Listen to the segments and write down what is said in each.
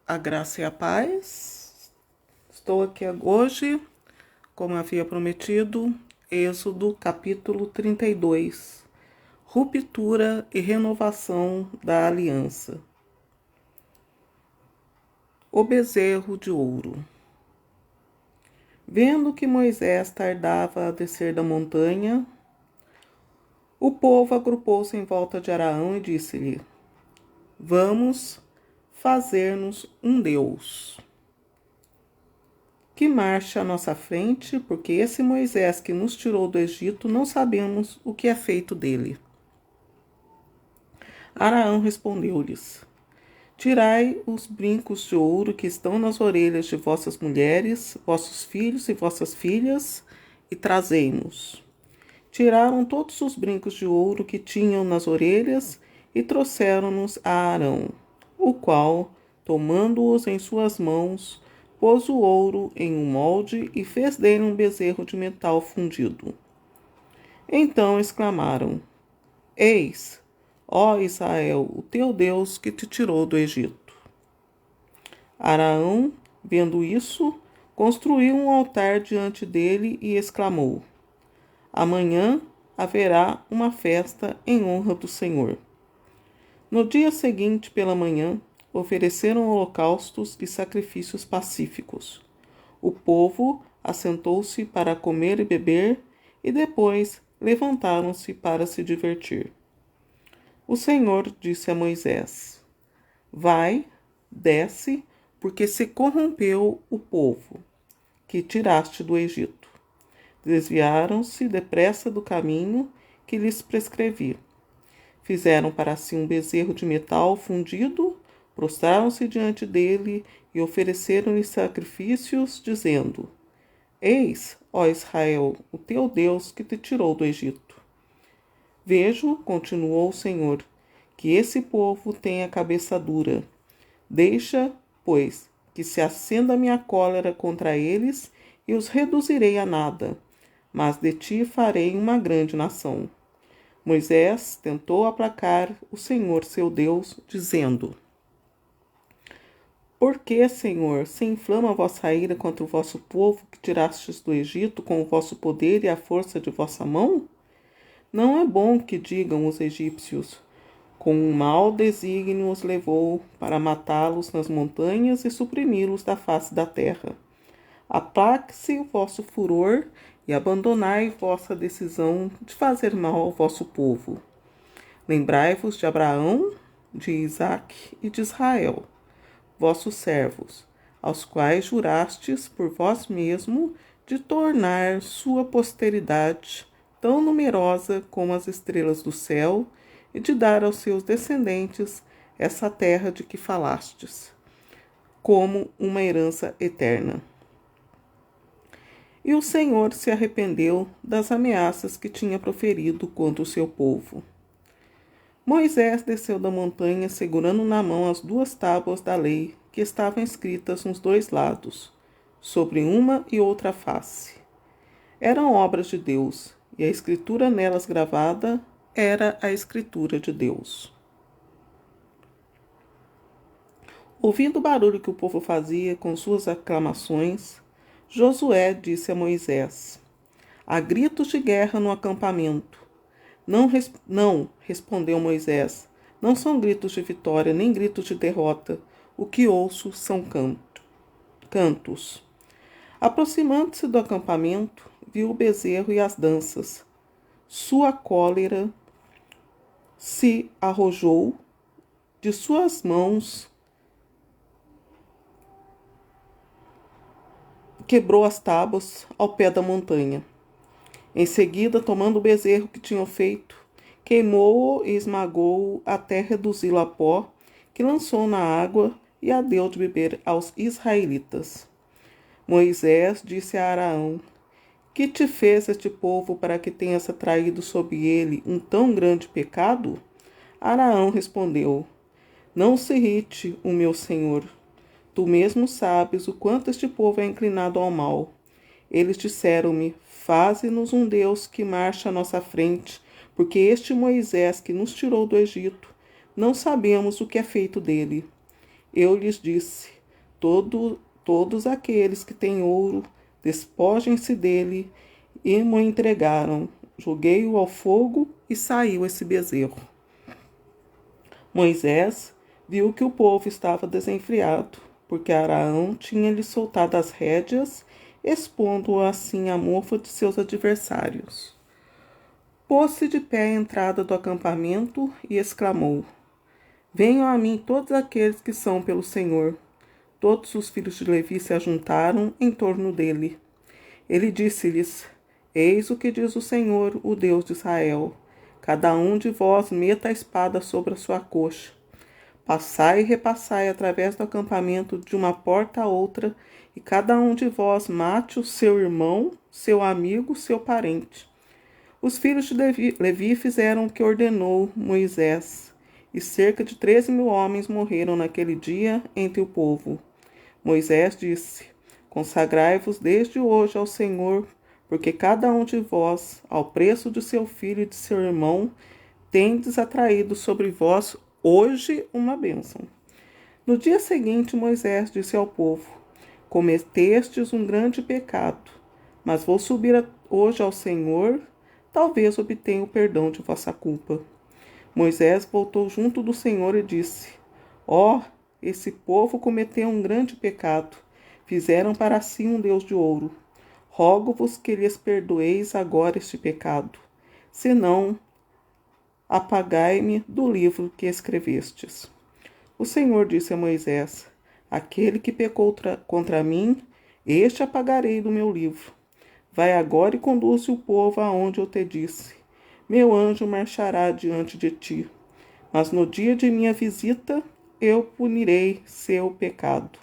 A graça e a paz. Estou aqui hoje, como havia prometido, Êxodo capítulo 32. Ruptura e renovação da aliança. O bezerro de ouro. Vendo que Moisés tardava a descer da montanha, o povo agrupou-se em volta de Araão e disse-lhe: Vamos fazer-nos um Deus que marche à nossa frente, porque esse Moisés que nos tirou do Egito, não sabemos o que é feito dele. Araão respondeu-lhes: Tirai os brincos de ouro que estão nas orelhas de vossas mulheres, vossos filhos e vossas filhas, e trazei-nos. Tiraram todos os brincos de ouro que tinham nas orelhas e trouxeram-nos a Arão, o qual, tomando-os em suas mãos, pôs o ouro em um molde e fez dele um bezerro de metal fundido. Então exclamaram: Eis, ó Israel, o teu Deus que te tirou do Egito. Araão, vendo isso, construiu um altar diante dele e exclamou: Amanhã haverá uma festa em honra do Senhor. No dia seguinte, pela manhã, ofereceram holocaustos e sacrifícios pacíficos. O povo assentou-se para comer e beber, e depois levantaram-se para se divertir. O Senhor disse a Moisés: Vai, desce, porque se corrompeu o povo, que tiraste do Egito. Desviaram-se depressa do caminho que lhes prescrevi. Fizeram para si um bezerro de metal fundido, prostraram-se diante dele e ofereceram-lhe sacrifícios, dizendo: Eis, ó Israel, o teu Deus que te tirou do Egito. Vejo, continuou o Senhor, que esse povo tem a cabeça dura. Deixa, pois, que se acenda minha cólera contra eles e os reduzirei a nada, mas de ti farei uma grande nação. Moisés tentou aplacar o Senhor seu Deus, dizendo: Por que, Senhor, se inflama a vossa ira contra o vosso povo que tirastes do Egito com o vosso poder e a força de vossa mão? Não é bom que digam os egípcios: com um mau desígnio os levou para matá-los nas montanhas e suprimi-los da face da terra. Aplaque-se o vosso furor e abandonai vossa decisão de fazer mal ao vosso povo. Lembrai-vos de Abraão, de Isaque e de Israel, vossos servos, aos quais jurastes por vós mesmo de tornar sua posteridade tão numerosa como as estrelas do céu e de dar aos seus descendentes essa terra de que falastes, como uma herança eterna. E o Senhor se arrependeu das ameaças que tinha proferido contra o seu povo. Moisés desceu da montanha segurando na mão as 2 tábuas da lei que estavam escritas nos 2 lados, sobre uma e outra face. Eram obras de Deus, e a escritura nelas gravada era a escritura de Deus. Ouvindo o barulho que o povo fazia com suas aclamações, Josué disse a Moisés: Há gritos de guerra no acampamento. Não, respondeu Moisés, não são gritos de vitória, nem gritos de derrota. O que ouço são cantos. Aproximando-se do acampamento, viu o bezerro e as danças. Sua cólera se arrojou de suas mãos, quebrou as tábuas ao pé da montanha. Em seguida, tomando o bezerro que tinham feito, queimou-o e esmagou-o até reduzi-lo a pó, que lançou na água e a deu de beber aos israelitas. Moisés disse a Araão: Que te fez este povo para que tenhas atraído sobre ele um tão grande pecado? Araão respondeu: Não se irrite, o meu senhor. Tu mesmo sabes o quanto este povo é inclinado ao mal. Eles disseram-me: Faze-nos um Deus que marche à nossa frente, porque este Moisés que nos tirou do Egito, não sabemos o que é feito dele. Eu lhes disse: Todos aqueles que têm ouro, despojem-se dele, e me entregaram. Joguei-o ao fogo e saiu esse bezerro. Moisés viu que o povo estava desenfreado, porque Araão tinha-lhe soltado as rédeas, expondo assim a mofa de seus adversários. Pôs-se de pé à entrada do acampamento e exclamou: Venham a mim todos aqueles que são pelo Senhor. Todos os filhos de Levi se ajuntaram em torno dele. Ele disse-lhes: Eis o que diz o Senhor, o Deus de Israel. Cada um de vós meta a espada sobre a sua coxa. Passai e repassai através do acampamento de uma porta a outra, e cada um de vós mate o seu irmão, seu amigo, seu parente. Os filhos de Levi fizeram o que ordenou Moisés, e cerca de 13.000 homens morreram naquele dia entre o povo. Moisés disse: Consagrai-vos desde hoje ao Senhor, porque cada um de vós, ao preço de seu filho e de seu irmão, tendes atraído sobre vós hoje uma bênção. No dia seguinte, Moisés disse ao povo: Cometestes um grande pecado, mas vou subir hoje ao Senhor, talvez obtenha o perdão de vossa culpa. Moisés voltou junto do Senhor e disse: esse povo cometeu um grande pecado. Fizeram para si um Deus de ouro. Rogo-vos que lhes perdoeis agora este pecado. Senão, apagai-me do livro que escrevestes. O Senhor disse a Moisés: Aquele que pecou contra mim, este apagarei do meu livro. Vai agora e conduz o povo aonde eu te disse. Meu anjo marchará diante de ti. Mas no dia de minha visita, eu punirei seu pecado.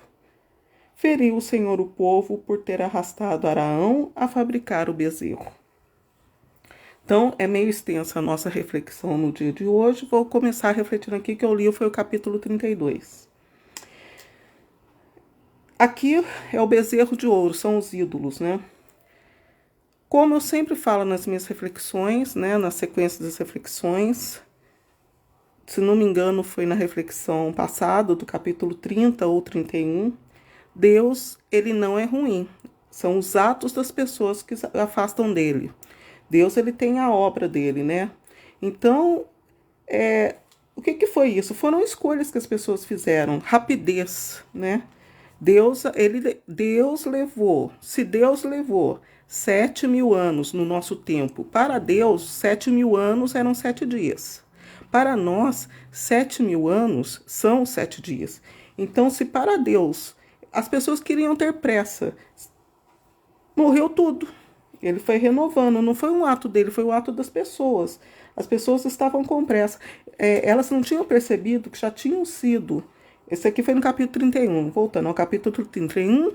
Feriu o Senhor o povo por ter arrastado Araão a fabricar o bezerro. Então, é meio extensa a nossa reflexão no dia de hoje. Vou começar refletindo aqui, que eu li foi o capítulo 32. Aqui é o bezerro de ouro, são os ídolos, né? Como eu sempre falo nas minhas reflexões, né, na sequência das reflexões, se não me engano foi na reflexão passada, do capítulo 30 ou 31, Deus, ele não é ruim. São os atos das pessoas que afastam dele. Deus, ele tem a obra dele, né? Então, o que foi isso? Foram escolhas que as pessoas fizeram, rapidez, né? Deus levou, se Deus levou 7.000 anos no nosso tempo, para Deus, 7.000 anos eram 7 dias. Para nós, 7.000 anos são 7 dias. Então, se para Deus as pessoas queriam ter pressa, morreu tudo. Ele foi renovando, não foi um ato dele, foi o ato das pessoas. As pessoas estavam com pressa. Elas não tinham percebido que já tinham sido. Esse aqui foi no capítulo 31. Voltando ao capítulo 31,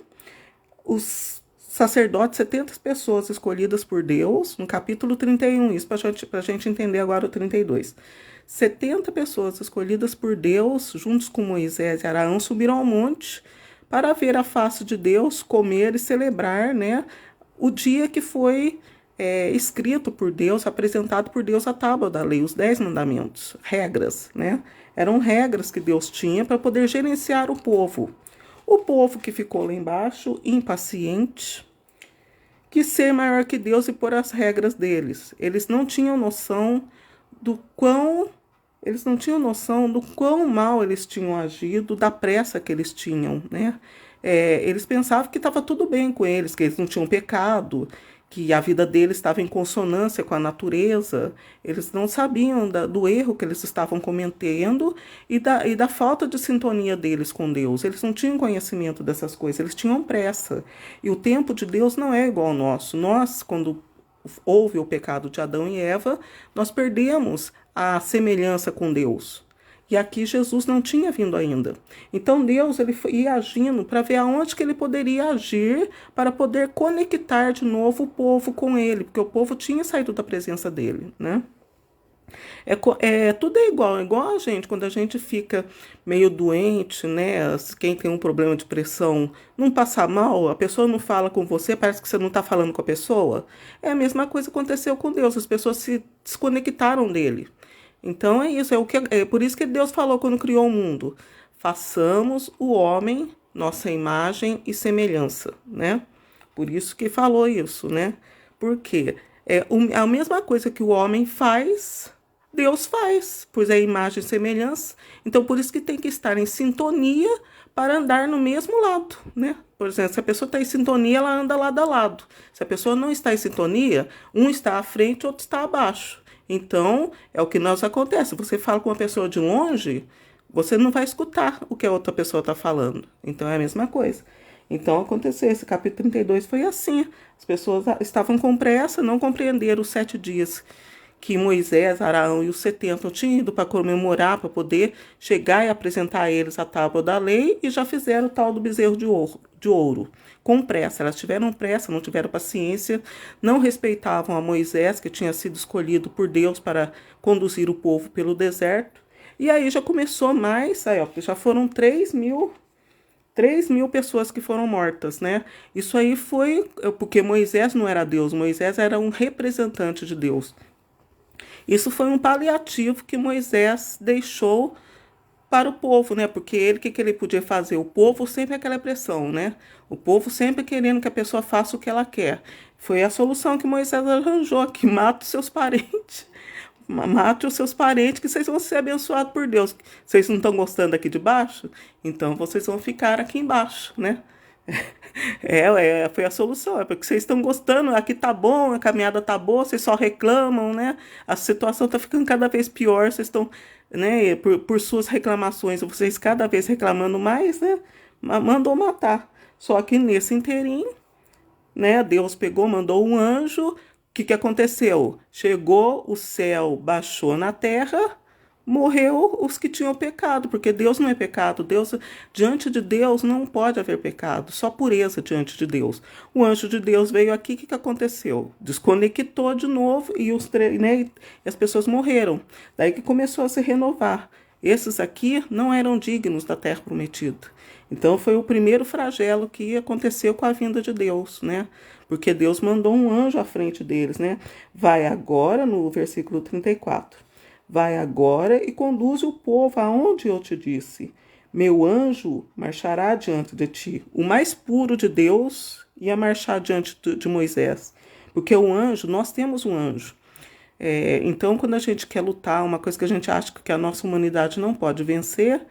os sacerdotes, 70 pessoas escolhidas por Deus, no capítulo 31, isso para a gente entender agora o 32. 70 pessoas escolhidas por Deus, juntos com Moisés e Araão, subiram ao monte para ver a face de Deus, comer e celebrar, né, o dia que foi escrito por Deus, apresentado por Deus a tábua da lei, os 10 mandamentos, regras, né? Eram regras que Deus tinha para poder gerenciar o povo. O povo que ficou lá embaixo, impaciente, quis ser maior que Deus e pôr as regras deles. Eles não tinham noção do quão mal eles tinham agido, da pressa que eles tinham, né? Eles pensavam que estava tudo bem com eles, que eles não tinham pecado, que a vida deles estava em consonância com a natureza. Eles não sabiam do erro que eles estavam cometendo e da falta de sintonia deles com Deus. Eles não tinham conhecimento dessas coisas, eles tinham pressa. E o tempo de Deus não é igual ao nosso. Nós, quando houve o pecado de Adão e Eva, nós perdemos a semelhança com Deus. E aqui Jesus não tinha vindo ainda. Então Deus ia agindo para ver aonde que ele poderia agir para poder conectar de novo o povo com ele, porque o povo tinha saído da presença dele, né? Tudo é igual a gente, quando a gente fica meio doente, né? Quem tem um problema de pressão não passa mal, a pessoa não fala com você, parece que você não está falando com a pessoa. É a mesma coisa que aconteceu com Deus, as pessoas se desconectaram dele. Então é isso, é por isso que Deus falou quando criou o mundo: façamos o homem nossa imagem e semelhança, né? Por isso que falou isso, né? Porque a mesma coisa que o homem faz, Deus faz, pois é imagem e semelhança. Então, por isso que tem que estar em sintonia para andar no mesmo lado, né? Por exemplo, se a pessoa está em sintonia, ela anda lado a lado. Se a pessoa não está em sintonia, um está à frente, outro está abaixo. Então, é o que nós acontece. Você fala com uma pessoa de longe, você não vai escutar o que a outra pessoa está falando. Então, é a mesma coisa. Então, aconteceu. Esse capítulo 32 foi assim. As pessoas estavam com pressa, não compreenderam os 7 dias que Moisés, Arão e os 70 tinham ido para comemorar, para poder chegar e apresentar a eles a tábua da lei, e já fizeram o tal do bezerro de ouro, com pressa. Elas tiveram pressa, não tiveram paciência, não respeitavam a Moisés, que tinha sido escolhido por Deus para conduzir o povo pelo deserto. E aí já começou mais, aí, ó, já foram 3.000 pessoas que foram mortas, né? Isso aí foi porque Moisés não era Deus, Moisés era um representante de Deus. Isso foi um paliativo que Moisés deixou para o povo, né? Porque ele, o que ele podia fazer? O povo sempre aquela pressão, né? O povo sempre querendo que a pessoa faça o que ela quer. Foi a solução que Moisés arranjou, que mata os seus parentes. Mate os seus parentes, que vocês vão ser abençoados por Deus. Vocês não estão gostando aqui de baixo? Então vocês vão ficar aqui embaixo, né? Foi a solução, é porque vocês estão gostando, aqui tá bom, a caminhada tá boa, vocês só reclamam, né? A situação tá ficando cada vez pior, vocês estão, né, por suas reclamações, vocês cada vez reclamando mais, né? Mandou matar. Só que nesse inteirinho, né, Deus pegou, mandou um anjo, o que aconteceu? Chegou o céu, baixou na terra, morreu os que tinham pecado, porque Deus não é pecado. Deus, diante de Deus não pode haver pecado, só pureza diante de Deus. O anjo de Deus veio aqui, o que aconteceu? Desconectou de novo e né, as pessoas morreram. Daí que começou a se renovar. Esses aqui não eram dignos da terra prometida. Então foi o primeiro flagelo que aconteceu com a vinda de Deus, né? Porque Deus mandou um anjo à frente deles, né? Vai agora, no versículo 34. Vai agora e conduz o povo aonde eu te disse. Meu anjo marchará diante de ti. O mais puro de Deus ia marchar diante de Moisés. Porque o anjo, nós temos um anjo. Então, quando a gente quer lutar, uma coisa que a gente acha que a nossa humanidade não pode vencer,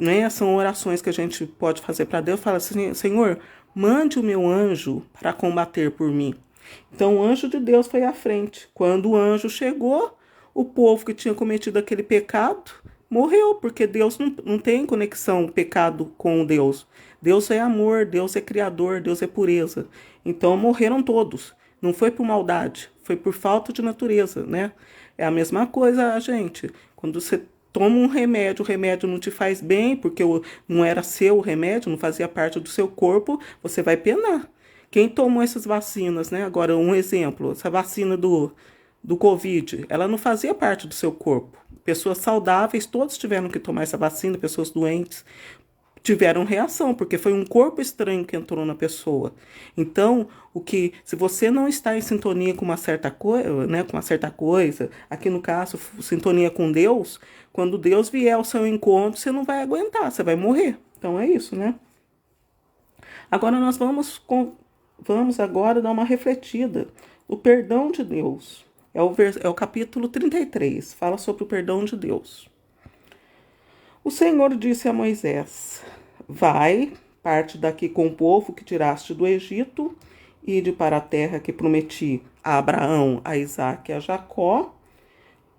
né, são orações que a gente pode fazer para Deus. Fala assim, Senhor, mande o meu anjo para combater por mim. Então, o anjo de Deus foi à frente. Quando o anjo chegou, o povo que tinha cometido aquele pecado morreu, porque Deus não tem conexão pecado com Deus. Deus é amor, Deus é criador, Deus é pureza. Então morreram todos. Não foi por maldade, foi por falta de natureza, né? É a mesma coisa, gente. Quando você toma um remédio, o remédio não te faz bem, porque não era seu o remédio, não fazia parte do seu corpo, você vai penar. Quem tomou essas vacinas, né? Agora, um exemplo, essa vacina do Covid, ela não fazia parte do seu corpo. Pessoas saudáveis, todos tiveram que tomar essa vacina, pessoas doentes tiveram reação, porque foi um corpo estranho que entrou na pessoa. Então, se você não está em sintonia com uma certa coisa, né, com uma certa coisa, aqui no caso, sintonia com Deus, quando Deus vier ao seu encontro, você não vai aguentar, você vai morrer. Então é isso, né? Agora nós vamos agora dar uma refletida. O perdão de Deus. É o capítulo 33, fala sobre o perdão de Deus. O Senhor disse a Moisés: vai, parte daqui com o povo que tiraste do Egito, ide para a terra que prometi a Abraão, a Isaque e a Jacó,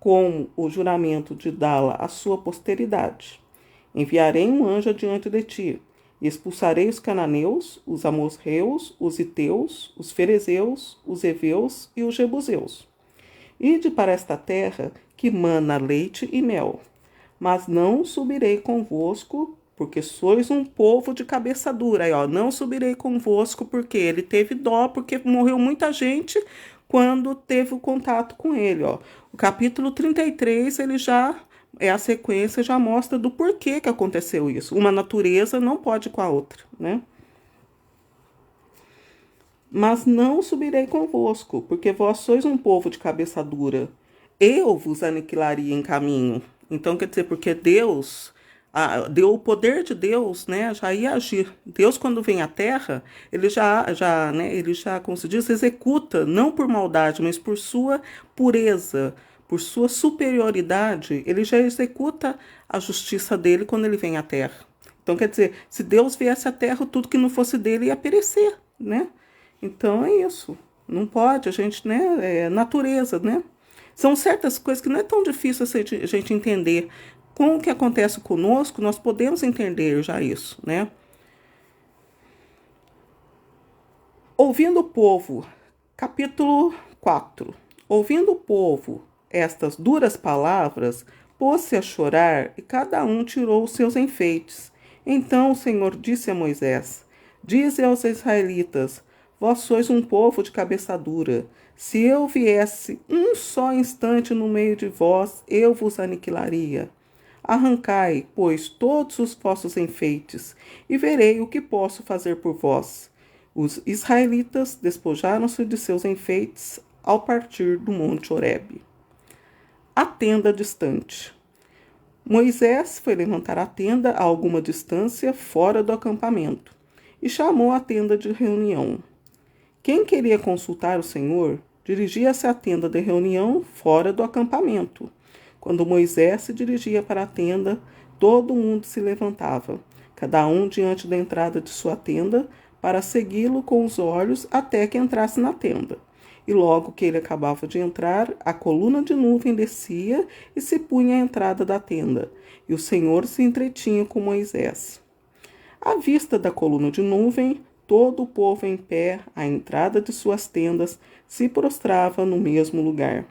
com o juramento de dá-la à sua posteridade. Enviarei um anjo adiante de ti, e expulsarei os cananeus, os amorreus, os iteus, os ferezeus, os heveus e os jebuseus. Ide para esta terra que mana leite e mel. Mas não subirei convosco, porque sois um povo de cabeça dura. Aí, ó, não subirei convosco, porque ele teve dó, porque morreu muita gente quando teve o contato com ele. Ó. O capítulo 33, ele já a sequência, já mostra do porquê que aconteceu isso. Uma natureza não pode com a outra, né? Mas não subirei convosco, porque vós sois um povo de cabeça dura. Eu vos aniquilaria em caminho. Então, quer dizer, porque Deus O poder de Deus, né, já ia agir. Deus, quando vem à Terra, ele já, como se diz, executa, não por maldade, mas por sua pureza, por sua superioridade, ele já executa a justiça dele quando ele vem à Terra. Então, quer dizer, se Deus viesse à Terra, tudo que não fosse dele ia perecer, né? Então, é isso. Não pode, a gente, né, é natureza, né? São certas coisas que não é tão difícil a gente entender. Com o que acontece conosco, nós podemos entender já isso, né? Ouvindo o povo, capítulo 4. Ouvindo o povo estas duras palavras, pôs-se a chorar e cada um tirou os seus enfeites. Então o Senhor disse a Moisés: Dize aos israelitas: Vós sois um povo de cabeça dura. Se eu viesse um só instante no meio de vós, eu vos aniquilaria. Arrancai, pois, todos os vossos enfeites, e verei o que posso fazer por vós. Os israelitas despojaram-se de seus enfeites ao partir do monte Horebe. A tenda distante. Moisés foi levantar a tenda a alguma distância fora do acampamento e chamou a tenda de reunião. Quem queria consultar o Senhor dirigia-se à tenda de reunião fora do acampamento. Quando Moisés se dirigia para a tenda, todo mundo se levantava, cada um diante da entrada de sua tenda, para segui-lo com os olhos até que entrasse na tenda. E logo que ele acabava de entrar, a coluna de nuvem descia e se punha à entrada da tenda, e o Senhor se entretinha com Moisés. À vista da coluna de nuvem, todo o povo em pé, à entrada de suas tendas, se prostrava no mesmo lugar.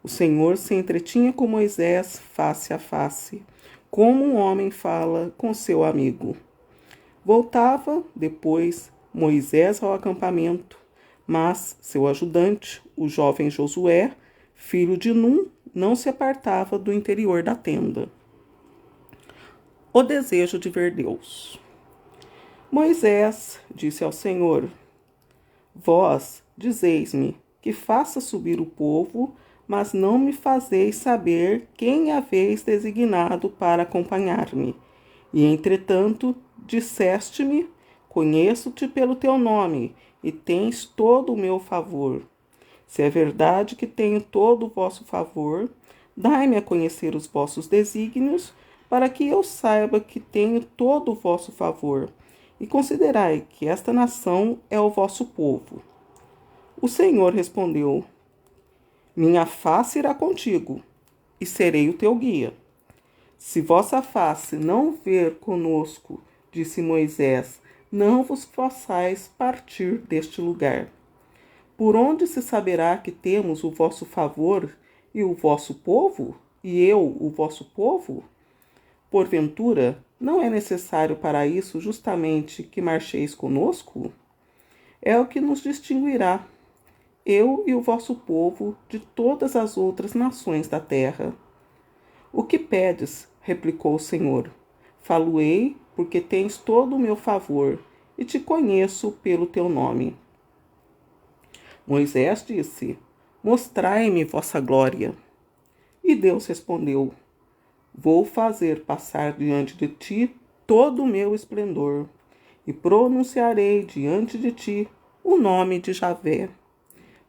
O Senhor se entretinha com Moisés face a face, como um homem fala com seu amigo. Voltava, depois, Moisés ao acampamento, mas seu ajudante, o jovem Josué, filho de Num, não se apartava do interior da tenda. O desejo de ver Deus. Moisés disse ao Senhor: Vós dizeis-me que faça subir o povo, mas não me fazeis saber quem haveis designado para acompanhar-me. E, entretanto, disseste-me: Conheço-te pelo teu nome, e tens todo o meu favor. Se é verdade que tenho todo o vosso favor, dai-me a conhecer os vossos desígnios, para que eu saiba que tenho todo o vosso favor, e considerai que esta nação é o vosso povo. O Senhor respondeu: Minha face irá contigo, e serei o teu guia. Se vossa face não ver conosco, disse Moisés, não vos façais partir deste lugar. Por onde se saberá que temos o vosso favor e o vosso povo, e eu o vosso povo? Porventura, não é necessário para isso justamente que marcheis conosco? É o que nos distinguirá, eu e o vosso povo, de todas as outras nações da terra. O que pedes? Replicou o Senhor. Falo-ei, porque tens todo o meu favor, e te conheço pelo teu nome. Moisés disse: Mostrai-me vossa glória. E Deus respondeu: Vou fazer passar diante de ti todo o meu esplendor, e pronunciarei diante de ti o nome de Javé.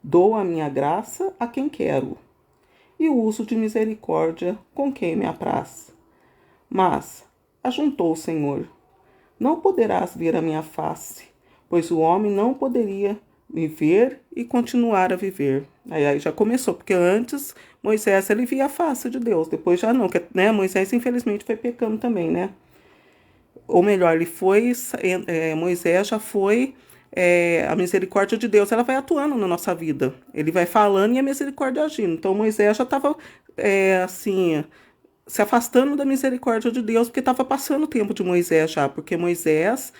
Dou a minha graça a quem quero, e uso de misericórdia com quem me apraz. Mas, ajuntou o Senhor, não poderás ver a minha face, pois o homem não poderia me ver e continuar a viver. Aí já começou, porque antes Moisés ele via a face de Deus, depois já não, né? Moisés infelizmente foi pecando também, né? Ou melhor, Moisés já foi, a misericórdia de Deus, ela vai atuando na nossa vida. Ele vai falando e a misericórdia agindo. Então Moisés já estava, assim, se afastando da misericórdia de Deus, porque estava passando o tempo de Moisés já, porque Moisés,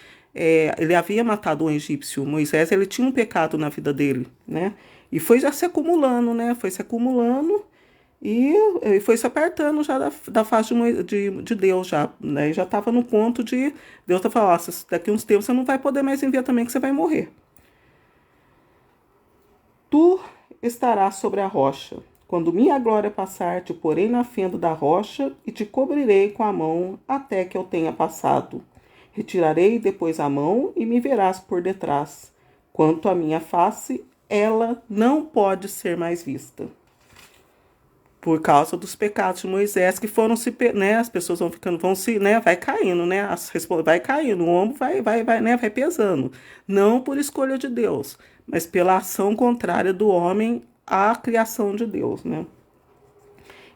ele havia matado um egípcio. Moisés, ele tinha um pecado na vida dele, né? E foi já se acumulando, né? Foi se acumulando e foi se apertando já da face de Deus já, né? E já estava no ponto de Deus tá falando: daqui uns tempos você não vai poder mais enviar também, que você vai morrer. Tu estarás sobre a rocha. Quando minha glória passar, te porei na fenda da rocha e te cobrirei com a mão até que eu tenha passado. Retirarei depois a mão e me verás por detrás. Quanto à minha face, ela não pode ser mais vista. Por causa dos pecados de Moisés que foram se, né, as pessoas vão ficando, vão se, né, vai caindo, né, vai caindo, o ombro né, vai pesando. Não por escolha de Deus, mas pela ação contrária do homem à criação de Deus, né?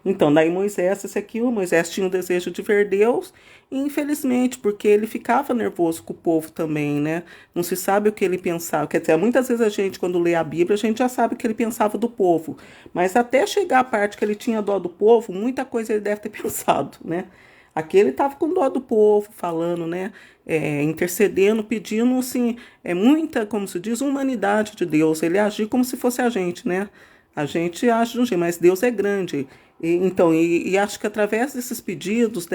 Então, daí Moisés, o Moisés tinha o desejo de ver Deus, e infelizmente, porque ele ficava nervoso com o povo também, né? Não se sabe o que ele pensava. Quer dizer, muitas vezes a gente, quando lê a Bíblia, a gente já sabe o que ele pensava do povo. Mas até chegar a parte que ele tinha dó do povo, muita coisa ele deve ter pensado, né? Aqui ele estava com dó do povo, falando, né? Intercedendo, pedindo, assim, muita, como se diz, humanidade de Deus. Ele agia como se fosse a gente, né? A gente age de um jeito, mas Deus é grande. E acho que através desses pedidos,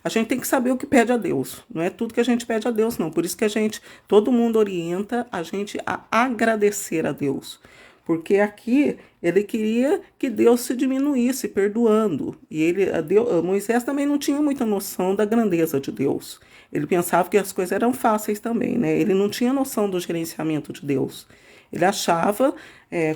a gente tem que saber o que pede a Deus. Não é tudo que a gente pede a Deus, não. Por isso que todo mundo orienta a gente a agradecer a Deus. Porque aqui ele queria que Deus se diminuísse, perdoando. E Moisés também não tinha muita noção da grandeza de Deus. Ele pensava que as coisas eram fáceis também, né? Ele não tinha noção do gerenciamento de Deus. Ele achava,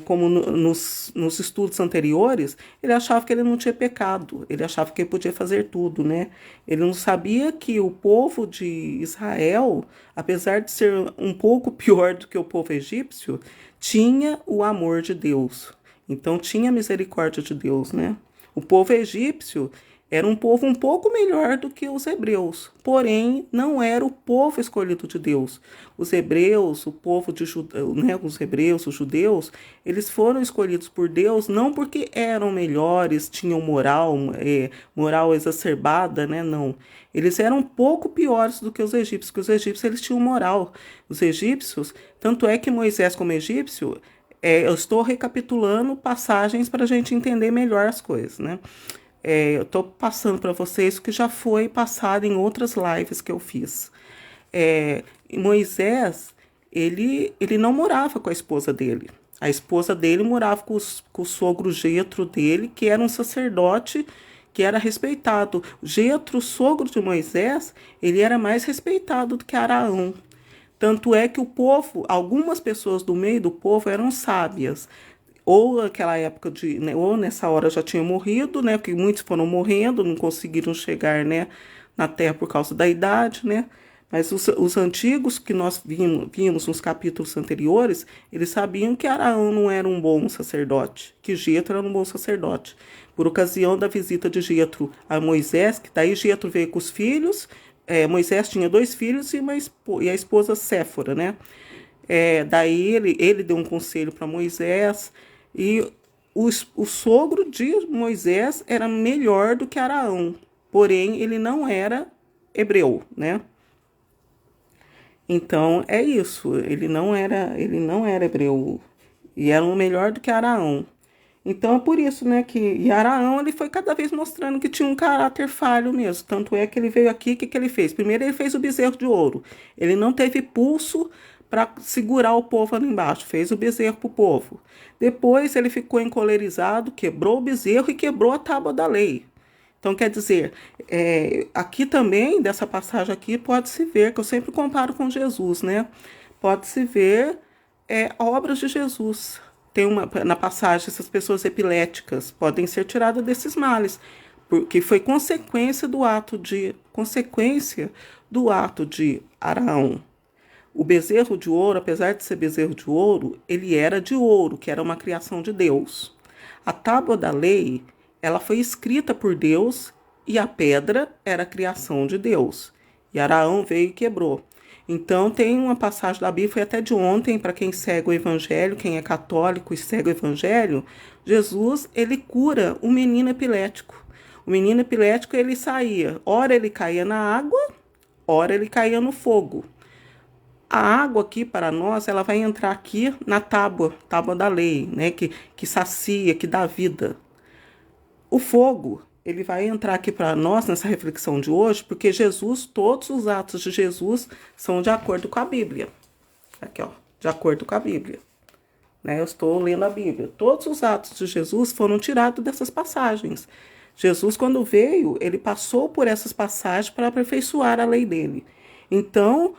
como nos estudos anteriores, ele achava que ele não tinha pecado, ele achava que ele podia fazer tudo, né? Ele não sabia que o povo de Israel, apesar de ser um pouco pior do que o povo egípcio, tinha o amor de Deus. Então tinha a misericórdia de Deus, né? O povo egípcio era um povo um pouco melhor do que os hebreus, porém não era o povo escolhido de Deus. Os hebreus, o povo de né, os hebreus, os judeus, eles foram escolhidos por Deus não porque eram melhores, tinham moral exacerbada, né? Não. Eles eram um pouco piores do que os egípcios, porque os egípcios eles tinham moral. Os egípcios, tanto é que Moisés como egípcio, eu estou recapitulando passagens para a gente entender melhor as coisas, né? Eu estou passando para vocês o que já foi passado em outras lives que eu fiz. Moisés, ele não morava com a esposa dele. A esposa dele morava com o sogro Jetro dele, que era um sacerdote que era respeitado. Jetro, sogro de Moisés, ele era mais respeitado do que Araão. Tanto é que o povo, algumas pessoas do meio do povo eram sábias. Ou naquela época, né, ou nessa hora já tinha morrido, né? Porque muitos foram morrendo, não conseguiram chegar, né, na terra por causa da idade, né? Mas os antigos que nós vimos nos capítulos anteriores, eles sabiam que Araão não era um bom sacerdote, que Jetro era um bom sacerdote. Por ocasião da visita de Jetro a Moisés, que daí Jetro veio com os filhos, Moisés tinha 2 filhos e a esposa Séfora, né? Daí ele deu um conselho para Moisés, e o sogro de Moisés era melhor do que Araão, porém ele não era hebreu, né? Então é isso, ele não era hebreu e era melhor do que Araão. Então é por isso, né, que Araão ele foi cada vez mostrando que tinha um caráter falho mesmo. Tanto é que ele veio aqui, o que ele fez? Primeiro ele fez o bezerro de ouro. Ele não teve pulso para segurar o povo ali embaixo, fez o bezerro para o povo. Depois ele ficou encolerizado, quebrou o bezerro e quebrou a tábua da lei. Então, quer dizer, aqui também, dessa passagem aqui, pode-se ver, que eu sempre comparo com Jesus, né? Pode-se ver obras de Jesus. Tem na passagem, essas pessoas epiléticas podem ser tiradas desses males, porque foi consequência do ato de Araão. O bezerro de ouro, apesar de ser bezerro de ouro, ele era de ouro, que era uma criação de Deus. A tábua da lei, ela foi escrita por Deus e a pedra era a criação de Deus. E Araão veio e quebrou. Então tem uma passagem da Bíblia, foi até de ontem, para quem segue o Evangelho, quem é católico e segue o Evangelho, Jesus, ele cura um menino epilético. O menino epilético, ele saía, ora ele caía na água, ora ele caía no fogo. A água aqui para nós, ela vai entrar aqui na tábua da lei, né, que sacia, que dá vida. O fogo, ele vai entrar aqui para nós nessa reflexão de hoje, porque Jesus, todos os atos de Jesus são de acordo com a Bíblia. Aqui, ó, de acordo com a Bíblia. né? Eu estou lendo a Bíblia. Todos os atos de Jesus foram tirados dessas passagens. Jesus, quando veio, ele passou por essas passagens para aperfeiçoar a lei dele. Então,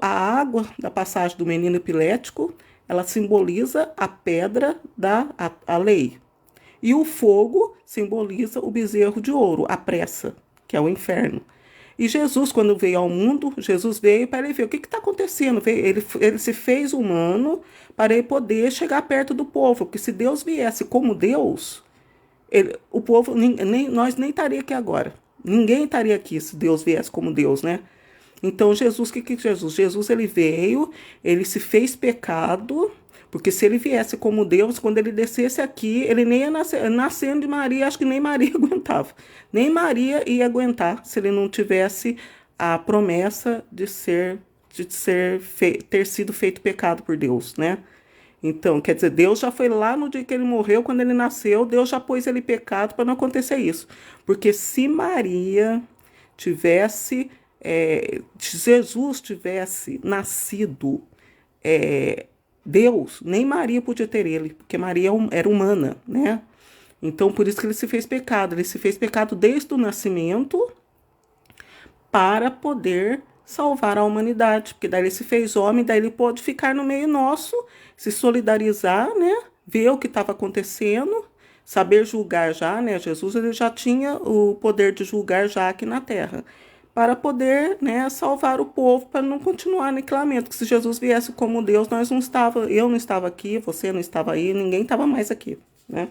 a água da passagem do menino epilético, ela simboliza a pedra a lei. E o fogo simboliza o bezerro de ouro, a pressa, que é o inferno. E Jesus, quando veio ao mundo, Jesus veio para ele ver o que está acontecendo. Ele se fez humano para ele poder chegar perto do povo. Porque se Deus viesse como Deus, o povo, nós nem estaria aqui agora. Ninguém estaria aqui se Deus viesse como Deus, né? Então, Jesus, o que Jesus? Jesus, ele veio, ele se fez pecado, porque se ele viesse como Deus, quando ele descesse aqui, ele nem ia nascer, nascendo de Maria, acho que nem Maria aguentava. Nem Maria ia aguentar se ele não tivesse a promessa de ter sido feito pecado por Deus, né? Então, quer dizer, Deus já foi lá no dia que ele morreu, quando ele nasceu, Deus já pôs ele pecado para não acontecer isso. Porque se Maria tivesse, se Jesus tivesse nascido Deus, nem Maria podia ter ele, porque Maria era humana, né? Então, por isso que ele se fez pecado. Ele se fez pecado desde o nascimento para poder salvar a humanidade, porque daí ele se fez homem, daí ele pôde ficar no meio nosso, se solidarizar, né? Ver o que estava acontecendo, saber julgar já, né? Jesus ele já tinha o poder de julgar já aqui na Terra, para poder, né, salvar o povo, para não continuar aniquilamento. Que se Jesus viesse como Deus, eu não estava aqui, você não estava aí, ninguém estava mais aqui, né?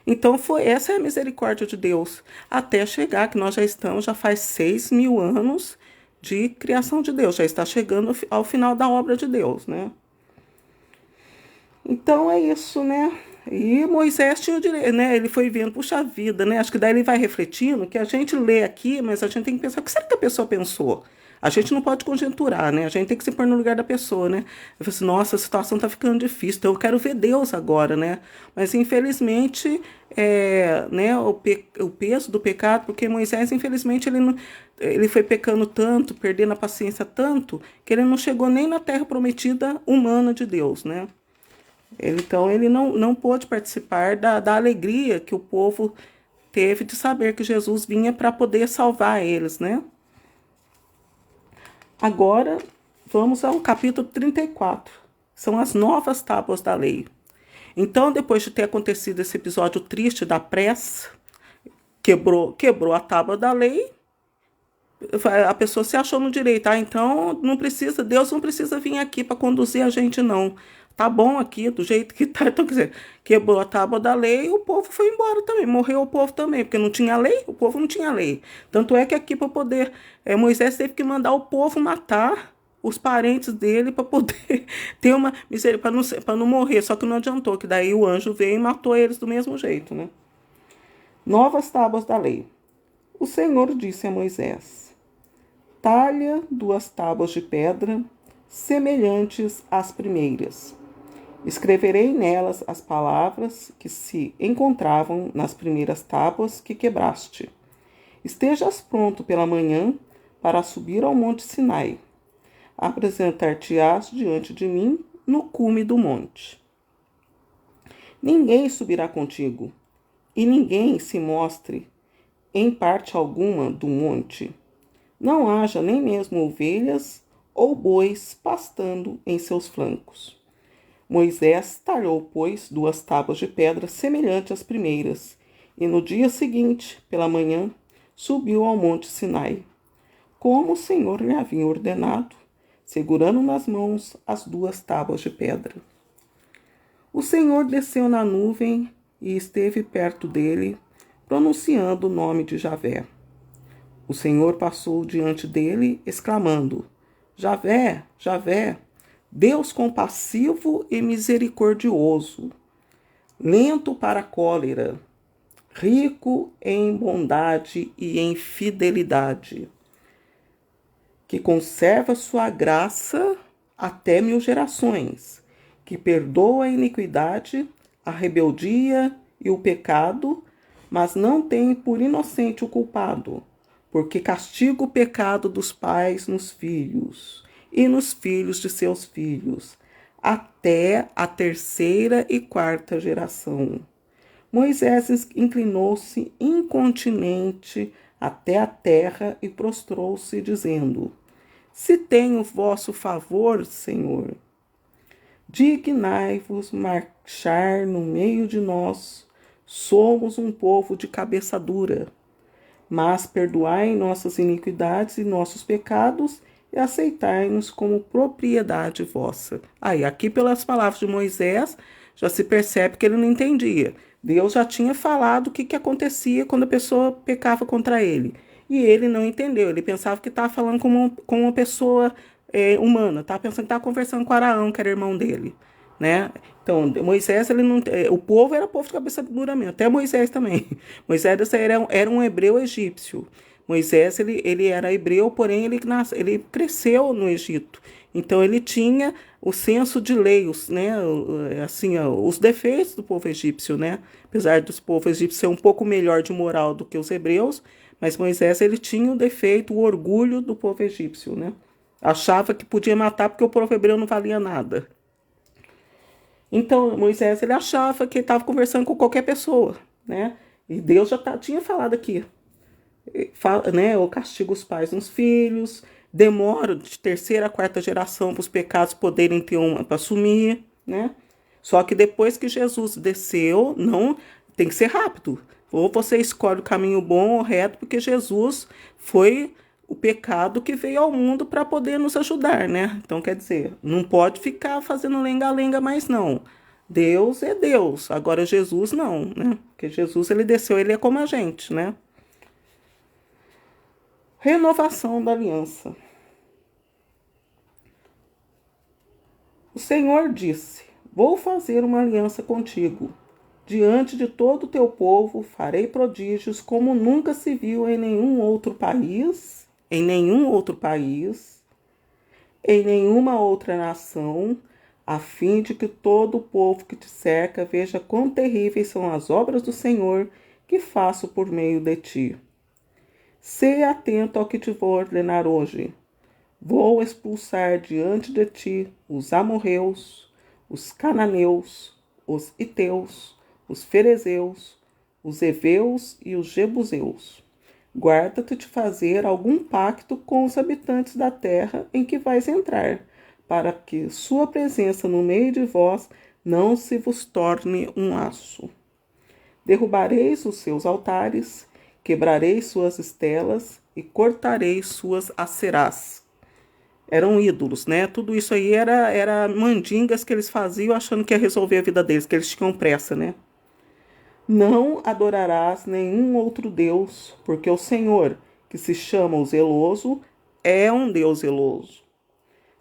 Então, essa é a misericórdia de Deus, até chegar, que nós já faz 6.000 anos de criação de Deus, já está chegando ao final da obra de Deus, né? Então, é isso, né? E Moisés tinha o direito, né? Ele foi vendo, puxa vida, né? Acho que daí ele vai refletindo, que a gente lê aqui, mas a gente tem que pensar, o que será que a pessoa pensou? A gente não pode conjecturar, né? A gente tem que se pôr no lugar da pessoa, né? Eu falei assim, nossa, a situação tá ficando difícil, então eu quero ver Deus agora, né? Mas infelizmente, né, o peso do pecado, porque Moisés, infelizmente, ele foi pecando tanto, perdendo a paciência tanto, que ele não chegou nem na terra prometida humana de Deus, né? Então ele não pôde participar da alegria que o povo teve de saber que Jesus vinha para poder salvar eles, né? Agora, vamos ao capítulo 34. São as novas tábuas da lei. Então, depois de ter acontecido esse episódio triste da pressa, quebrou a tábua da lei, a pessoa se achou no direito. Então Deus não precisa vir aqui para conduzir a gente, não. Tá bom aqui, do jeito que tá. Então, quer dizer, quebrou a tábua da lei, o povo foi embora também, morreu o povo também, porque não tinha lei, o povo não tinha lei. Tanto é que aqui para poder, Moisés teve que mandar o povo matar os parentes dele para poder ter uma misericórdia, para não morrer, só que não adiantou, que daí o anjo veio e matou eles do mesmo jeito, né? Novas tábuas da lei. O Senhor disse a Moisés: talha 2 tábuas de pedra, semelhantes às primeiras. Escreverei nelas as palavras que se encontravam nas primeiras tábuas que quebraste. Estejas pronto pela manhã para subir ao monte Sinai. Apresentar-te-ás diante de mim no cume do monte. Ninguém subirá contigo, e ninguém se mostre em parte alguma do monte. Não haja nem mesmo ovelhas ou bois pastando em seus flancos. Moisés talhou, pois, 2 tábuas de pedra semelhantes às primeiras, e no dia seguinte, pela manhã, subiu ao monte Sinai, como o Senhor lhe havia ordenado, segurando nas mãos as 2 tábuas de pedra. O Senhor desceu na nuvem e esteve perto dele, pronunciando o nome de Javé. O Senhor passou diante dele, exclamando: Javé, Javé, Deus compassivo e misericordioso, lento para a cólera, rico em bondade e em fidelidade, que conserva sua graça até 1000 gerações, que perdoa a iniquidade, a rebeldia e o pecado, mas não tem por inocente o culpado, porque castiga o pecado dos pais nos filhos e nos filhos de seus filhos, até a terceira e quarta geração. Moisés inclinou-se incontinente até a terra e prostrou-se, dizendo: Se tenho vosso favor, Senhor, dignai-vos marchar no meio de nós. Somos um povo de cabeça dura. Mas perdoai nossas iniquidades e nossos pecados e aceitai-nos como propriedade vossa. Aí, aqui pelas palavras de Moisés, já se percebe que ele não entendia. Deus já tinha falado o que acontecia quando a pessoa pecava contra ele. E ele não entendeu. Ele pensava que estava falando com uma pessoa humana. Estava pensando que estava conversando com Araão, que era irmão dele. Né? Então, Moisés, ele não, o povo era povo de cabeça dura mesmo, até Moisés também. Moisés era um hebreu egípcio. Moisés, ele era hebreu, porém ele cresceu no Egito. Então, ele tinha o senso de lei, né? Assim, os defeitos do povo egípcio, né? Apesar dos povos egípcios ser um pouco melhor de moral do que os hebreus, mas Moisés, ele tinha o defeito, o orgulho do povo egípcio, né? Achava que podia matar porque o povo hebreu não valia nada. Então, Moisés, ele achava que ele estava conversando com qualquer pessoa, né? E Deus já tinha falado aqui, né? Eu castigo os pais nos filhos, demoro de terceira a quarta geração para os pecados poderem ter uma para assumir, né? Só que depois que Jesus desceu, não tem que ser rápido. Ou você escolhe o caminho bom ou reto, porque Jesus foi o pecado que veio ao mundo para poder nos ajudar, né? Então, quer dizer, não pode ficar fazendo lenga-lenga mais não. Deus é Deus, agora Jesus não, né? Porque Jesus, ele desceu, ele é como a gente, né? Renovação da aliança. O Senhor disse: Vou fazer uma aliança contigo. Diante de todo o teu povo farei prodígios como nunca se viu em nenhum outro país, em nenhuma outra nação, a fim de que todo o povo que te cerca veja quão terríveis são as obras do Senhor que faço por meio de ti. Sê atento ao que te vou ordenar hoje. Vou expulsar diante de ti os amorreus, os cananeus, os heteus, os ferezeus, os heveus e os jebuseus. Guarda-te de fazer algum pacto com os habitantes da terra em que vais entrar, para que sua presença no meio de vós não se vos torne um laço. Derrubareis os seus altares, quebrareis suas estelas e cortareis suas acerás. Eram ídolos, né? Tudo isso aí era mandingas que eles faziam achando que ia resolver a vida deles, que eles tinham pressa, né? Não adorarás nenhum outro Deus, porque o Senhor, que se chama o zeloso, é um Deus zeloso.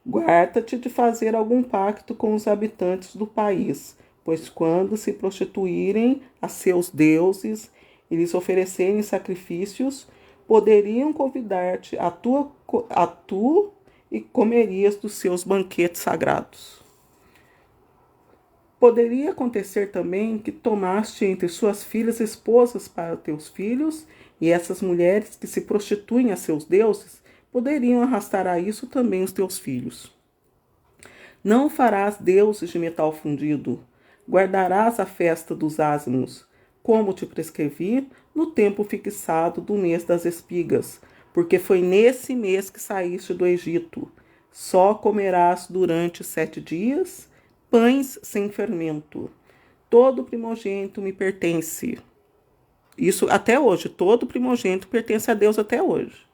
Guarda-te de fazer algum pacto com os habitantes do país, pois quando se prostituírem a seus deuses e lhes oferecerem sacrifícios, poderiam convidar-te a tu e comerias dos seus banquetes sagrados. Poderia acontecer também que tomaste entre suas filhas esposas para teus filhos, e essas mulheres que se prostituem a seus deuses poderiam arrastar a isso também os teus filhos. Não farás deuses de metal fundido. Guardarás a festa dos ázimos, como te prescrevi, no tempo fixado do mês das espigas, porque foi nesse mês que saíste do Egito. Só comerás durante 7 dias pães sem fermento. Todo primogênito me pertence. Isso até hoje, todo primogênito pertence a Deus até hoje.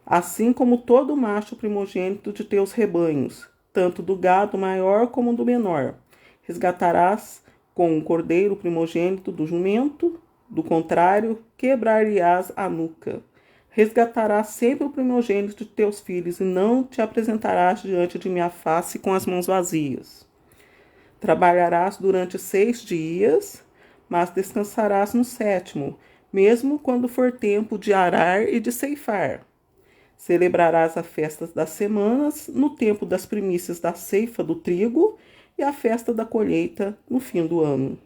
Assim como todo macho primogênito de teus rebanhos, tanto do gado maior como do menor. Resgatarás com um cordeiro primogênito do jumento, do contrário, quebrar-lhe-ás a nuca. Resgatarás sempre o primogênito de teus filhos, e não te apresentarás diante de minha face com as mãos vazias. Trabalharás durante 6 dias, mas descansarás no 7º, mesmo quando for tempo de arar e de ceifar. Celebrarás a festa das semanas no tempo das primícias da ceifa do trigo e a festa da colheita no fim do ano.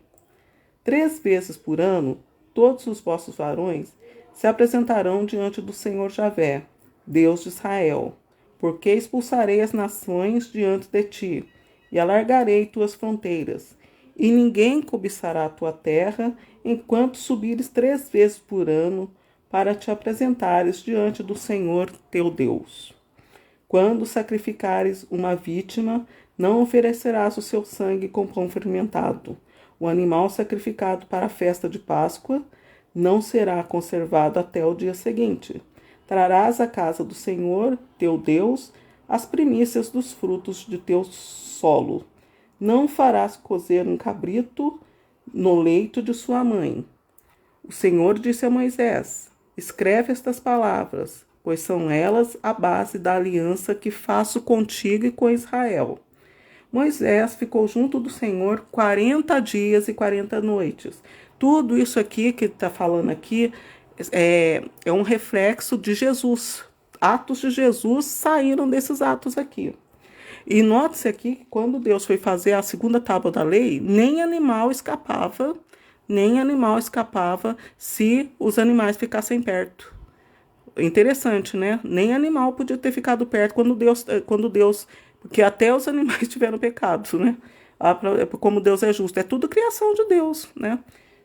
3 vezes por ano, todos os vossos varões se apresentarão diante do Senhor Javé, Deus de Israel, porque expulsarei as nações diante de ti, e alargarei tuas fronteiras. E ninguém cobiçará a tua terra, enquanto subires 3 vezes por ano, para te apresentares diante do Senhor teu Deus. Quando sacrificares uma vítima, não oferecerás o seu sangue com pão fermentado. O animal sacrificado para a festa de Páscoa não será conservado até o dia seguinte. Trarás à casa do Senhor, teu Deus, as primícias dos frutos de teu solo. Não farás cozer um cabrito no leito de sua mãe. O Senhor disse a Moisés: escreve estas palavras, pois são elas a base da aliança que faço contigo e com Israel. Moisés ficou junto do Senhor 40 dias e 40 noites. Tudo isso aqui que está falando aqui é um reflexo de Jesus. Atos de Jesus saíram desses atos aqui. E note-se aqui que quando Deus foi fazer a segunda tábua da lei, nem animal escapava se os animais ficassem perto. Interessante, né? Nem animal podia ter ficado perto quando Deus, porque até os animais tiveram pecado, né? Como Deus é justo, é tudo criação de Deus, né?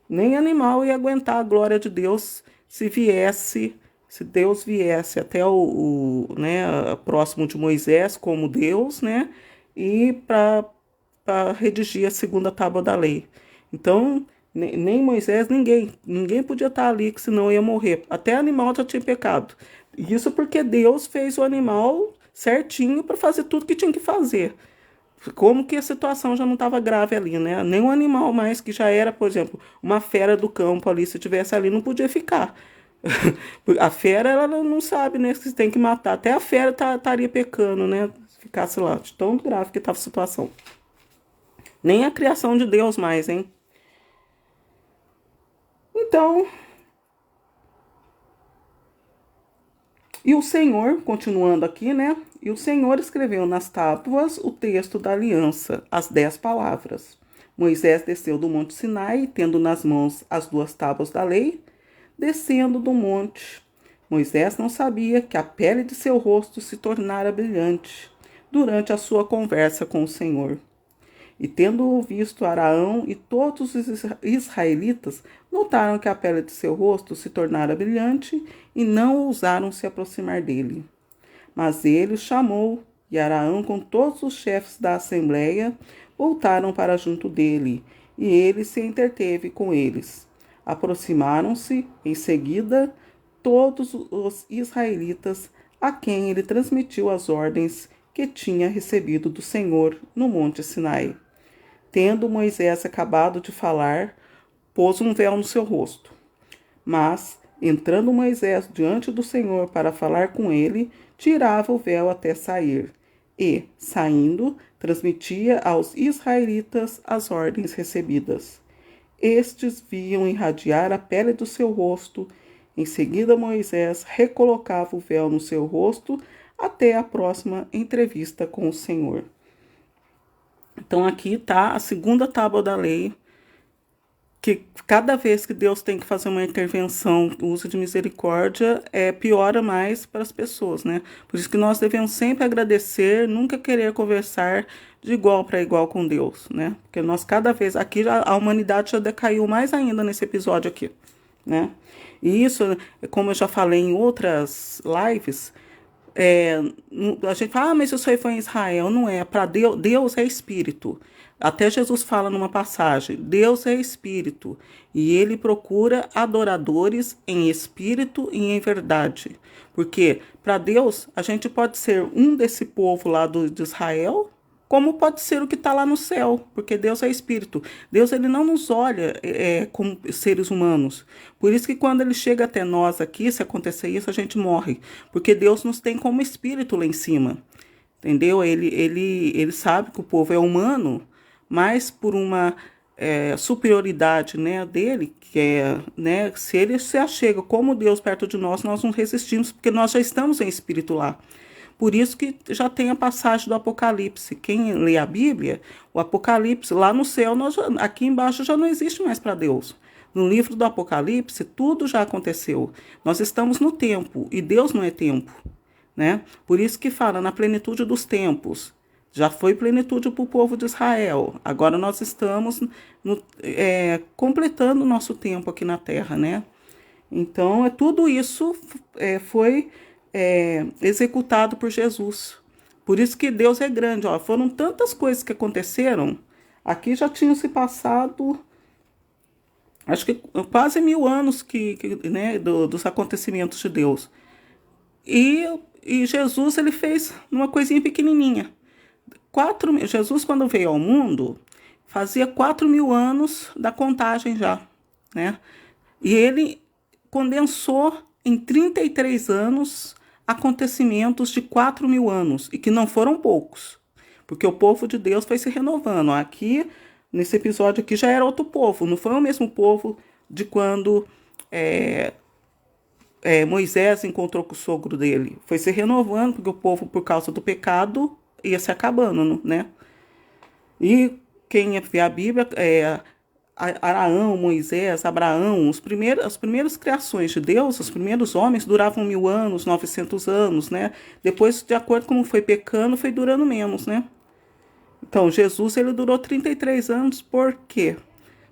Nem animal ia aguentar a glória de Deus se Deus viesse até né, próximo de Moisés como Deus, né? E para redigir a segunda tábua da lei. Então, nem Moisés, ninguém podia estar ali, que senão ia morrer. Até animal já tinha pecado. Isso porque Deus fez o animal certinho para fazer tudo que tinha que fazer. Como que a situação já não estava grave ali, né? Nem um animal mais que já era, por exemplo, uma fera do campo ali, se tivesse ali, não podia ficar. A fera, ela não sabe, né, se tem que matar. Até a fera estaria pecando, né? Se ficasse lá, de tão grave que estava a situação. Nem a criação de Deus mais, hein? Então, e o Senhor, continuando aqui, né? E o Senhor escreveu nas tábuas o texto da aliança, as 10 palavras. Moisés desceu do monte Sinai, tendo nas mãos as 2 tábuas da lei. Descendo do monte, Moisés não sabia que a pele de seu rosto se tornara brilhante durante a sua conversa com o Senhor. E tendo visto Araão e todos os israelitas, notaram que a pele de seu rosto se tornara brilhante e não ousaram se aproximar dele. Mas ele os chamou, e Araão, com todos os chefes da assembleia, voltaram para junto dele, e ele se entreteve com eles. Aproximaram-se, em seguida, todos os israelitas, a quem ele transmitiu as ordens que tinha recebido do Senhor no monte Sinai. Tendo Moisés acabado de falar, pôs um véu no seu rosto. Mas, entrando Moisés diante do Senhor para falar com ele, tirava o véu até sair, e, saindo, transmitia aos israelitas as ordens recebidas. Estes viam irradiar a pele do seu rosto. Em seguida, Moisés recolocava o véu no seu rosto até a próxima entrevista com o Senhor. Então aqui está a segunda tábua da lei, que cada vez que Deus tem que fazer uma intervenção, o uso de misericórdia, piora mais para as pessoas, né? Por isso que nós devemos sempre agradecer, nunca querer conversar de igual para igual com Deus, né? Porque nós cada vez, aqui a humanidade já decaiu mais ainda nesse episódio aqui, né? E isso, como eu já falei em outras lives, a gente fala, mas isso aí foi em Israel. Não é, para Deus é espírito. Até Jesus fala numa passagem, Deus é espírito, e ele procura adoradores em espírito e em verdade. Porque para Deus, a gente pode ser um desse povo lá de Israel, como pode ser o que está lá no céu, porque Deus é espírito. Deus, ele não nos olha como seres humanos. Por isso que quando ele chega até nós aqui, se acontecer isso, a gente morre. Porque Deus nos tem como espírito lá em cima. Entendeu? Ele sabe que o povo é humano, mas por uma superioridade, né, dele, que né, se ele se achega como Deus perto de nós, nós não resistimos, porque nós já estamos em espírito lá. Por isso que já tem a passagem do Apocalipse. Quem lê a Bíblia, o Apocalipse, lá no céu, aqui embaixo já não existe mais para Deus. No livro do Apocalipse, tudo já aconteceu. Nós estamos no tempo, e Deus não é tempo, né? Por isso que fala na plenitude dos tempos. Já foi plenitude para o povo de Israel. Agora nós estamos completando o nosso tempo aqui na Terra, né? Então, tudo isso foi executado por Jesus. Por isso que Deus é grande. Ó, foram tantas coisas que aconteceram. Aqui já tinham se passado, acho que quase 1000 anos né, dos acontecimentos de Deus. E Jesus, ele fez uma coisinha pequenininha. Jesus, quando veio ao mundo, fazia 4.000 anos da contagem já, né? E ele condensou em 33 anos acontecimentos de 4.000 anos, e que não foram poucos, porque o povo de Deus foi se renovando. Aqui, nesse episódio aqui, já era outro povo, não foi o mesmo povo de quando Moisés encontrou com o sogro dele. Foi se renovando, porque o povo, por causa do pecado, ia se acabando, né? E quem vê a Bíblia, Araão, Moisés, Abraão, as primeiras criações de Deus, os primeiros homens duravam 1000 anos, 900 anos, né? Depois, de acordo com como foi pecando, foi durando menos, né? Então, Jesus, ele durou 33 anos, por quê?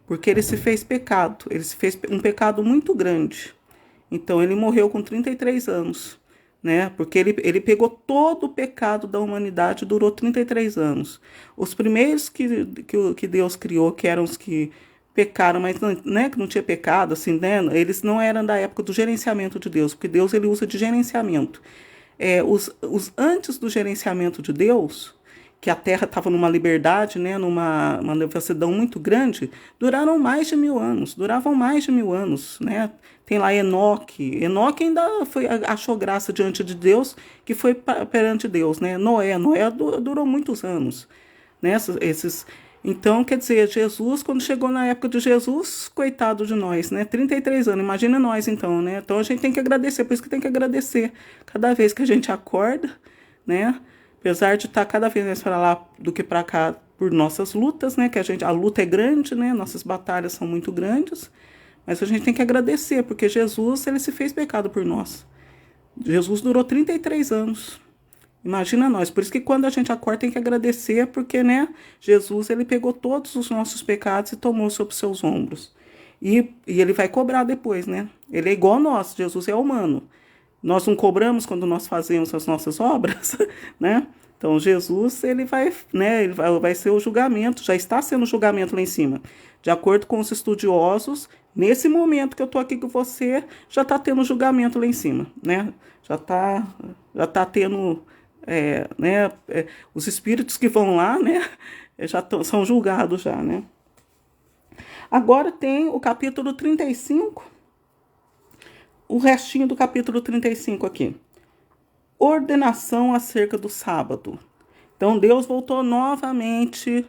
Porque ele se fez pecado, ele se fez um pecado muito grande. Então, ele morreu com 33 anos, né? Porque ele pegou todo o pecado da humanidade, durou 33 anos. Os primeiros que Deus criou, que eram os que pecaram, mas não, né, que não tinha pecado, assim, né? Eles não eram da época do gerenciamento de Deus, porque Deus, ele usa de gerenciamento. Os antes do gerenciamento de Deus, que a Terra estava numa liberdade, né, numa uma devassidão muito grande, duravam mais de 1000 anos, né? Tem lá Enoque ainda achou graça diante de Deus, que foi perante Deus, né? Noé durou muitos anos, né? Então, quer dizer, Jesus, quando chegou na época de Jesus, coitado de nós, né? 33 anos, imagina nós então, né? Então a gente tem que agradecer, por isso que tem que agradecer cada vez que a gente acorda, né? Apesar de estar cada vez mais para lá do que para cá por nossas lutas, né? Que a luta é grande, né? Nossas batalhas são muito grandes, mas a gente tem que agradecer, porque Jesus, ele se fez pecado por nós. Jesus durou 33 anos. Imagina nós. Por isso que quando a gente acorda tem que agradecer, porque, né? Jesus, ele pegou todos os nossos pecados e tomou sobre seus ombros. E ele vai cobrar depois, né? Ele é igual a nós. Jesus é humano. Nós não cobramos quando nós fazemos as nossas obras, né? Então, Jesus, ele vai, né, vai ser o julgamento, já está sendo o julgamento lá em cima. De acordo com os estudiosos, nesse momento que eu estou aqui com você, já está tendo julgamento lá em cima, né? Já tá tendo, né, os espíritos que vão lá, né, são julgados já, né? Agora tem o capítulo 35, o restinho do capítulo 35 aqui. Ordenação acerca do sábado. Então, Deus voltou novamente,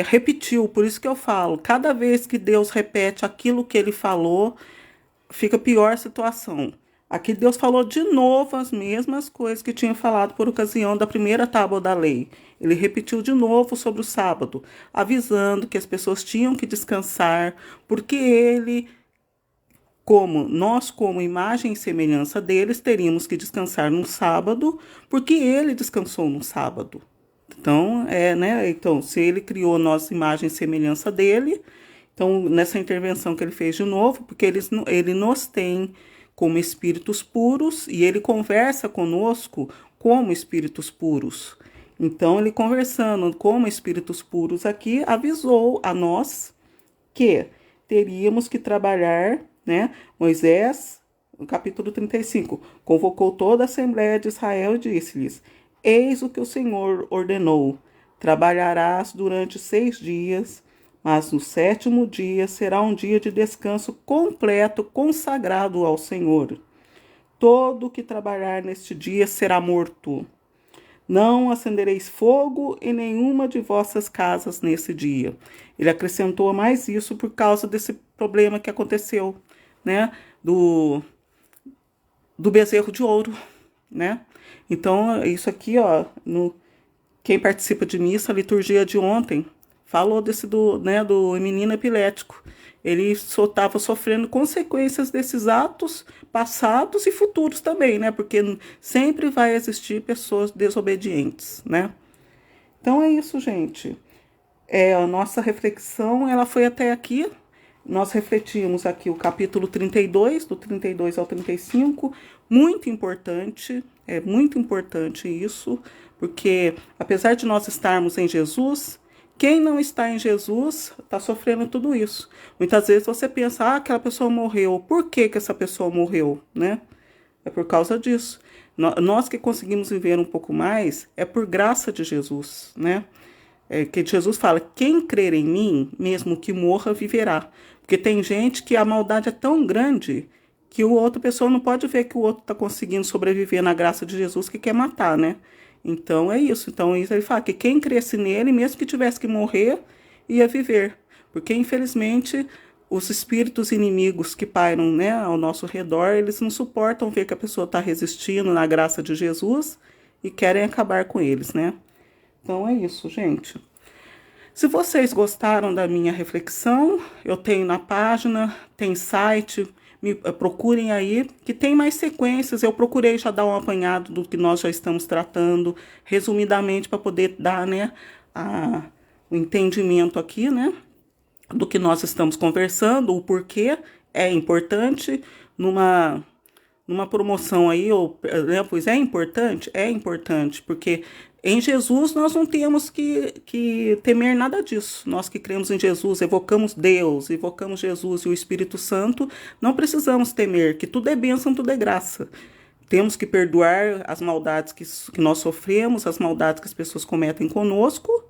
repetiu, por isso que eu falo, cada vez que Deus repete aquilo que ele falou, fica pior a situação. Aqui Deus falou de novo as mesmas coisas que tinha falado por ocasião da primeira tábua da lei. Ele repetiu de novo sobre o sábado, avisando que as pessoas tinham que descansar, porque ele, como imagem e semelhança deles, teríamos que descansar no sábado, porque ele descansou no sábado. Então, né? Então, se ele criou nós imagem e semelhança dele, então, nessa intervenção que ele fez de novo, porque ele nos tem como espíritos puros e ele conversa conosco como espíritos puros. Então, ele conversando como espíritos puros aqui, avisou a nós que teríamos que trabalhar, né? Moisés, no capítulo 35, convocou toda a Assembleia de Israel e disse-lhes: eis o que o Senhor ordenou, trabalharás durante 6 dias, mas no 7º dia será um dia de descanso completo, consagrado ao Senhor. Todo que trabalhar neste dia será morto. Não acendereis fogo em nenhuma de vossas casas nesse dia. Ele acrescentou mais isso por causa desse problema que aconteceu, né? Do bezerro de ouro, né? Então, isso aqui, ó, quem participa de missa, a liturgia de ontem, falou do menino epilético. Ele só estava sofrendo consequências desses atos passados e futuros também, né? Porque sempre vai existir pessoas desobedientes, né? Então é isso, gente. A nossa reflexão, ela foi até aqui. Nós refletimos aqui o capítulo 32, do 32 ao 35, muito importante, é muito importante isso, porque apesar de nós estarmos em Jesus, quem não está em Jesus está sofrendo tudo isso. Muitas vezes você pensa, aquela pessoa morreu, por que essa pessoa morreu, né? É por causa disso. Nós que conseguimos viver um pouco mais, é por graça de Jesus, né? Que Jesus fala, quem crer em mim, mesmo que morra, viverá. Porque tem gente que a maldade é tão grande que o outra pessoa não pode ver que o outro está conseguindo sobreviver na graça de Jesus, que quer matar, né? Então é isso. Então isso ele fala que quem cresce nele, mesmo que tivesse que morrer, ia viver. Porque infelizmente os espíritos inimigos que pairam, né, ao nosso redor, eles não suportam ver que a pessoa está resistindo na graça de Jesus e querem acabar com eles, né? Então é isso, gente. Se vocês gostaram da minha reflexão, eu tenho na página, tem site, procurem aí, que tem mais sequências. Eu procurei já dar um apanhado do que nós já estamos tratando, resumidamente, para poder dar, né, o entendimento aqui, né, do que nós estamos conversando, o porquê é importante numa promoção aí, né, pois é importante, porque em Jesus nós não temos que temer nada disso. Nós que cremos em Jesus, evocamos Deus, evocamos Jesus e o Espírito Santo, não precisamos temer, que tudo é bênção, tudo é graça. Temos que perdoar as maldades que nós sofremos, as maldades que as pessoas cometem conosco,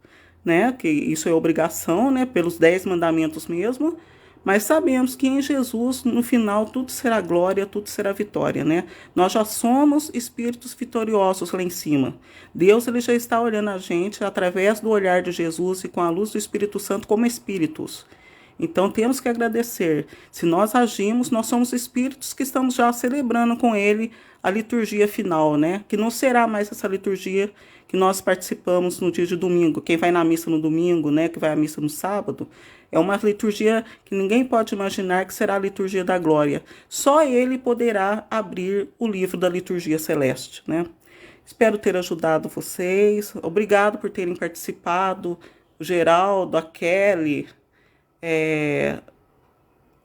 né, que isso é obrigação, né, pelos 10 mandamentos mesmo, mas sabemos que em Jesus, no final, tudo será glória, tudo será vitória, né? Nós já somos espíritos vitoriosos lá em cima. Deus, ele já está olhando a gente através do olhar de Jesus e com a luz do Espírito Santo como espíritos. Então, temos que agradecer. Se nós agimos, nós somos espíritos que estamos já celebrando com ele a liturgia final, né? Que não será mais essa liturgia que nós participamos no dia de domingo. Quem vai na missa no domingo, né? Que vai à missa no sábado, é uma liturgia que ninguém pode imaginar que será a liturgia da glória. Só ele poderá abrir o livro da liturgia celeste, né? Espero ter ajudado vocês. Obrigado por terem participado. O Geraldo, a Kelly,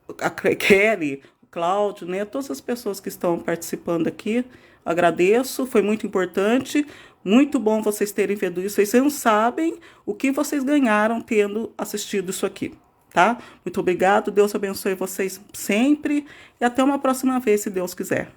o Cláudio, né? Todas as pessoas que estão participando aqui. Agradeço, foi muito importante. Muito bom vocês terem feito isso. Vocês não sabem o que vocês ganharam tendo assistido isso aqui, tá? Muito obrigado, Deus abençoe vocês sempre e até uma próxima vez, se Deus quiser.